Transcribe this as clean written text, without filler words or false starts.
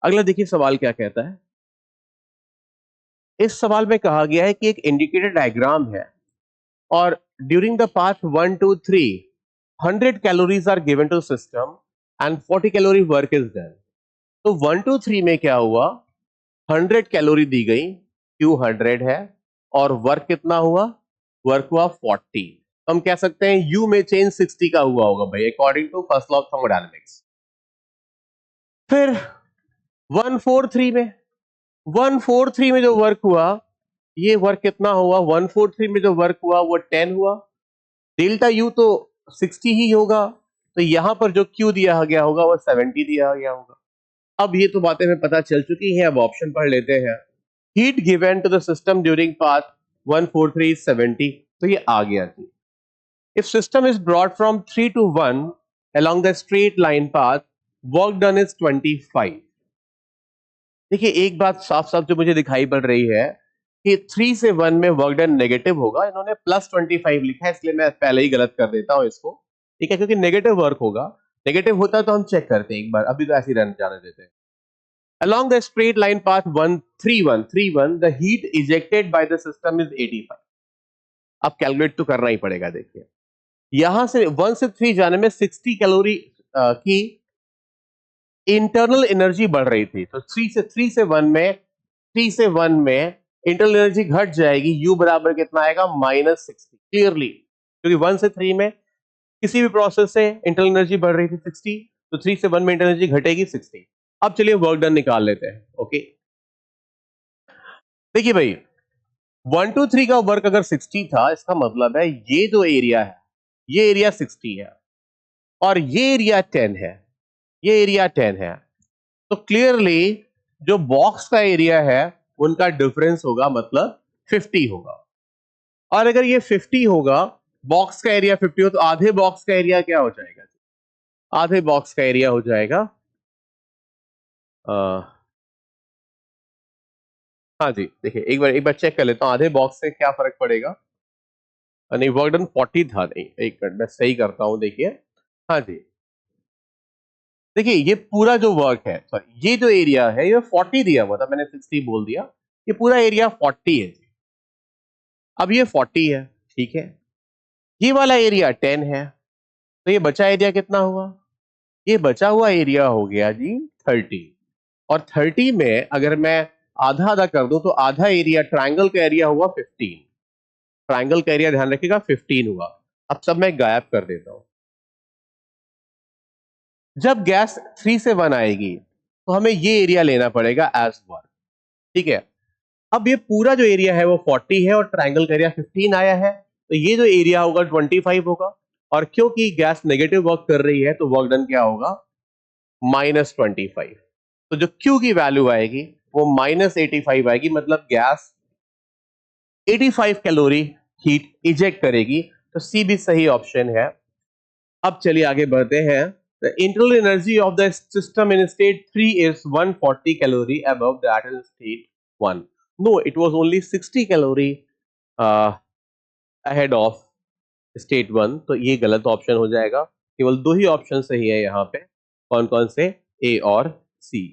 अगला देखिए सवाल क्या कहता है। इस सवाल में कहा गया है कि एक इंडिकेटर डायग्राम है और during the path 1 2 3 100 calories are given to system and 40 calorie work is done. तो 1 2 3 में क्या हुआ, 100 कैलोरी दी गई, Q 100 है और वर्क कितना हुआ, वर्क हुआ 40। तो हम कह सकते हैं U में चेंज 60 का हुआ होगा भाई, according to first law of thermodynamics. फिर 143 में 143 में जो वर्क हुआ, ये वर्क कितना हुआ, 143 में जो वर्क हुआ वो 10 हुआ। डेल्टा यू तो 60 ही होगा, तो यहां पर जो क्यू दिया गया होगा वो 70 दिया गया होगा। अब ये तो बातें हमें पता चल चुकी हैं, अब ऑप्शन पढ़ लेते हैं। Heat given to the system during path 143 70, तो ये आ गया थी। If system is brought from 3 to 1 along the straight line path, work done is 25। देखिए एक बात साफ साफ जो मुझे दिखाई पड़ रही है कि 3 से 1 में वर्क डन नेगेटिव होगा, इन्होंने +25 लिखा है, इसलिए मैं पहले ही गलत कर देता हूं इसको, ठीक है, क्योंकि नेगेटिव वर्क होगा। नेगेटिव होता तो हम चेक करते हैं एक बार, अभी तो ऐसे ही रहने जाने देते हैं। Along the straight line path 131 the heat ejected by the system is 85। अब कैलकुलेट तो करना ही पड़ेगा। देखिए यहां से 1 से 3 जाने में 60 कैलोरी की इंटरनल एनर्जी बढ़ रही थी, तो 3 से 1 में इंटरनल एनर्जी घट जाएगी, U बराबर कितना आएगा, -60 क्लियरली, क्योंकि 1 से 3 में किसी भी प्रोसेस से इंटरनल एनर्जी बढ़ रही थी 60, तो 3 से 1 में इंटरनल एनर्जी घटेगी 60। अब चलिए वर्क डन निकाल लेते हैं। ओके देखिए भाई 1 2 3 का वर्क अगर 60 था, इसका मतलब है ये जो एरिया है, ये एरिया 60 है और ये एरिया 10 है, ये एरिया 10 है, तो क्लियरली जो बॉक्स का एरिया है उनका डिफरेंस होगा, मतलब 50 होगा। और अगर ये 50 होगा, बॉक्स का एरिया 50 हो, तो आधे बॉक्स का एरिया क्या हो जाएगा, आधे बॉक्स का एरिया हो जाएगा हाँ जी देखिए एक बार चेक कर लेता हूं, आधे बॉक्स से क्या फर्क पड़ेगा। नहीं वर्क डन 40 था, नहीं एक मिनट मैं सही करता हूं। देखिए हाँ जी, देखिए ये पूरा जो वर्क है, सॉरी ये जो एरिया है ये 40 दिया हुआ था, मैंने 60 बोल दिया, ये पूरा एरिया 40 है जी। अब ये 40 है, ठीक है, ये वाला एरिया 10 है, तो ये बचा एरिया कितना हुआ, ये बचा हुआ एरिया हो गया जी 30। और 30 में अगर मैं आधा आधा कर दूं, तो आधा एरिया ट्रायंगल का एरिया हुआ 15, ट्रायंगल का एरिया ध्यान रखिएगा 15 हुआ। अब सब मैं गायब कर देता हूं। जब गैस 3 से 1 आएगी तो हमें ये एरिया लेना पड़ेगा एज 1, ठीक है। अब ये पूरा जो एरिया है वो 40 है और ट्रायंगल का एरिया 15 आया है, तो ये जो एरिया होगा 25 होगा। और क्योंकि गैस नेगेटिव वर्क कर रही है तो वर्क डन क्या होगा, -25। तो जो Q की वैल्यू आएगी वो -85 आएगी, मतलब गैस 85 कैलोरी हीट इजेक्ट करेगी, तो सी भी सही ऑप्शन है। अब चलिए आगे बढ़ते हैं। The internal energy of the system in state 3 is 140 calorie above that in state 1। No, it was only 60 calorie ahead of state 1, तो ये गलत ऑप्शन हो जाएगा। केवल दो ही ऑप्शन सही है यहाँ पे, कौन कौन से, ए और सी।